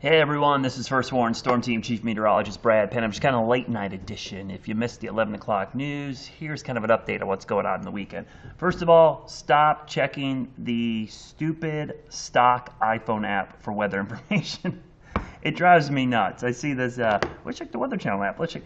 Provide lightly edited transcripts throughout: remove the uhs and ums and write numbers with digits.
Hey everyone, this is First Warn Storm Team Chief Meteorologist Brad Panovich, kind of late night edition. If you missed the 11 o'clock news, here's kind of an update on what's going on in the weekend. First of all, stop checking the stupid stock iPhone app for weather information. It drives me nuts. I see this, let's check the Weather Channel app. Let's check.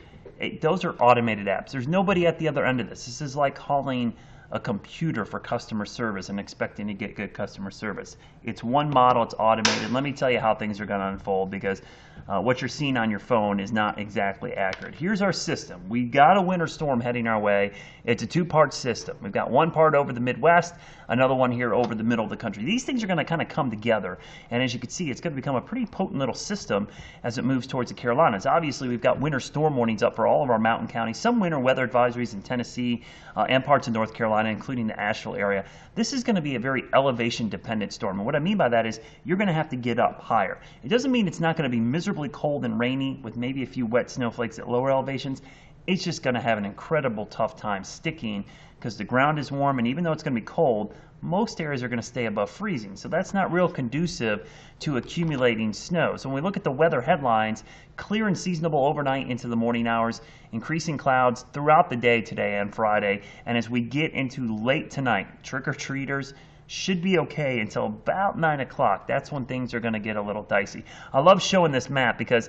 Those are automated apps. There's nobody at the other end of this. This is like calling a computer for customer service and expecting to get good customer service. It's one model, it's automated. Let me tell you how things are going to unfold, because what you're seeing on your phone is not exactly accurate. Here's our system. We got a winter storm heading our way. It's a two-part system. We've got one part over the Midwest, another one here over the middle of the country. These things are going to kind of come together, and as you can see, it's going to become a pretty potent little system as it moves towards the Carolinas. Obviously, we've got winter storm warnings up for all of our mountain counties, some winter weather advisories in Tennessee and parts of North Carolina, including the Asheville area. This is going to be a very elevation-dependent storm, and what I mean by that is you're going to have to get up higher. It doesn't mean it's not going to be miserably cold and rainy with maybe a few wet snowflakes at lower elevations. It's just going to have an incredible tough time sticking because the ground is warm, and even though it's going to be cold, most areas are going to stay above freezing. So that's not real conducive to accumulating snow. So when we look at the weather headlines, clear and seasonable overnight into the morning hours, increasing clouds throughout the day today and Friday. And as we get into late tonight, trick-or-treaters should be okay until about 9 o'clock. That's when things are going to get a little dicey. I love showing this map because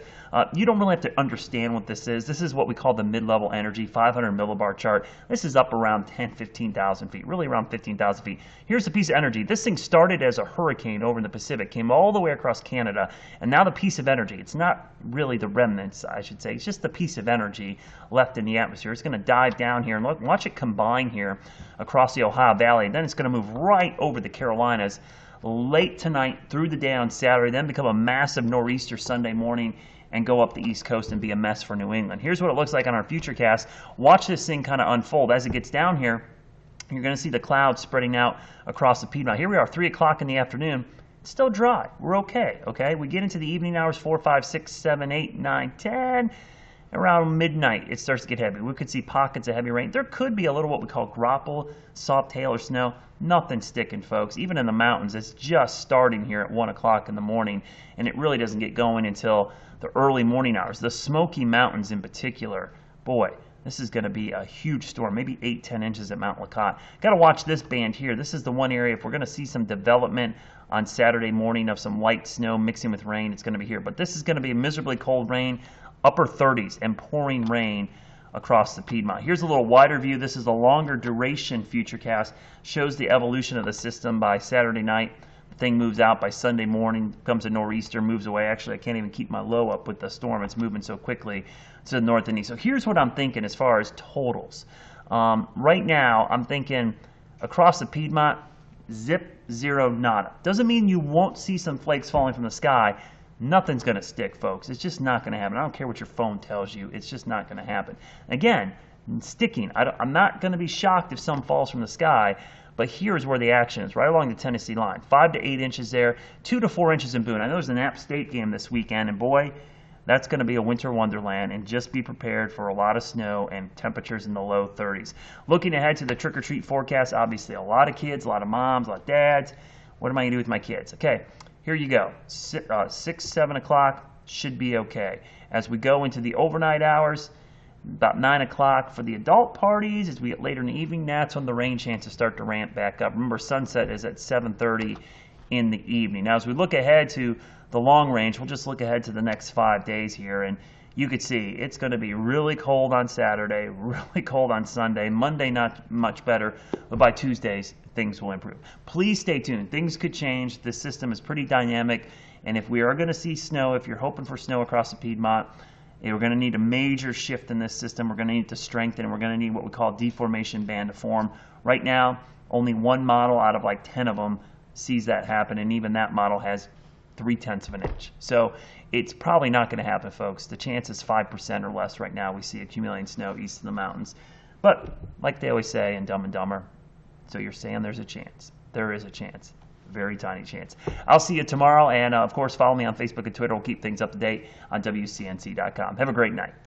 you don't really have to understand what this is. This is what we call the mid-level energy 500 millibar chart. This is up around 15,000 feet, really around 15,000 feet. Here's the piece of energy. This thing started as a hurricane over in the Pacific, came all the way across Canada, and now the piece of energy, it's not really the remnants, I should say. It's just the piece of energy left in the atmosphere. It's going to dive down here, and look, watch it combine here across the Ohio Valley, and then it's going to move right over the Carolinas late tonight through the day on Saturday, then become a massive nor'easter Sunday morning and go up the East Coast and be a mess for New England. Here's what it looks like on our futurecast. Watch this thing kind of unfold. As it gets down here, you're going to see the clouds spreading out across the Piedmont. Here we are, 3 o'clock in the afternoon. It's still dry. We're okay, okay? We get into the evening hours, 4, 5, 6, 7, 8, 9, 10. Around midnight, it starts to get heavy. We could see pockets of heavy rain. There could be a little what we call grapple, soft hail or snow. Nothing sticking, folks. Even in the mountains, it's just starting here at 1 o'clock in the morning, and it really doesn't get going until the early morning hours. The Smoky Mountains in particular, boy, this is going to be a huge storm, maybe 8, 10 inches at Mount Lacotte. Got to watch this band here. This is the one area, if we're going to see some development on Saturday morning of some light snow mixing with rain, it's going to be here. But this is going to be a miserably cold rain, upper 30s and pouring rain across the Piedmont. Here's a little wider view. This is a longer duration futurecast. Shows the evolution of the system by Saturday night. The thing moves out by Sunday morning, becomes a nor'easter, moves away. Actually, I can't even keep my low up with the storm. It's moving so quickly to the north and east. So here's what I'm thinking as far as totals. Right now, I'm thinking across the Piedmont, zip, zero, nada. Doesn't mean you won't see some flakes falling from the sky. Nothing's going to stick, folks. It's just not going to happen. I don't care what your phone tells you. It's just not going to happen. Again, sticking. I'm not going to be shocked if some falls from the sky, but here's where the action is, right along the Tennessee line. 5 to 8 inches there, 2 to 4 inches in Boone. I know there's an App State game this weekend, and boy, that's going to be a winter wonderland, and just be prepared for a lot of snow and temperatures in the low 30s. Looking ahead to the trick-or-treat forecast, obviously a lot of kids, a lot of moms, a lot of dads. What am I going to do with my kids? Okay. Here you go. 6, 7 o'clock should be okay. As we go into the overnight hours, about 9 o'clock for the adult parties. As we get later in the evening, that's when the rain chances start to ramp back up. Remember, sunset is at 7:30 in the evening. Now, as we look ahead to the long range, we'll just look ahead to the next 5 days here, and you could see it's going to be really cold on Saturday, really cold on Sunday. Monday, not much better, but by Tuesdays, things will improve. Please stay tuned. Things could change. This system is pretty dynamic, and if we are going to see snow, if you're hoping for snow across the Piedmont, we're going to need a major shift in this system. We're going to need to strengthen, and we're going to need what we call deformation band to form. Right now, only one model out of like 10 of them sees that happen, and even that model has 0.3 of an inch. So it's probably not going to happen, folks. The chance is 5% or less right now we see accumulating snow east of the mountains. But like they always say in Dumb and Dumber, so you're saying there's a chance. There is a chance. Very tiny chance. I'll see you tomorrow, and of course, follow me on Facebook and Twitter. We'll keep things up to date on WCNC.com. Have a great night.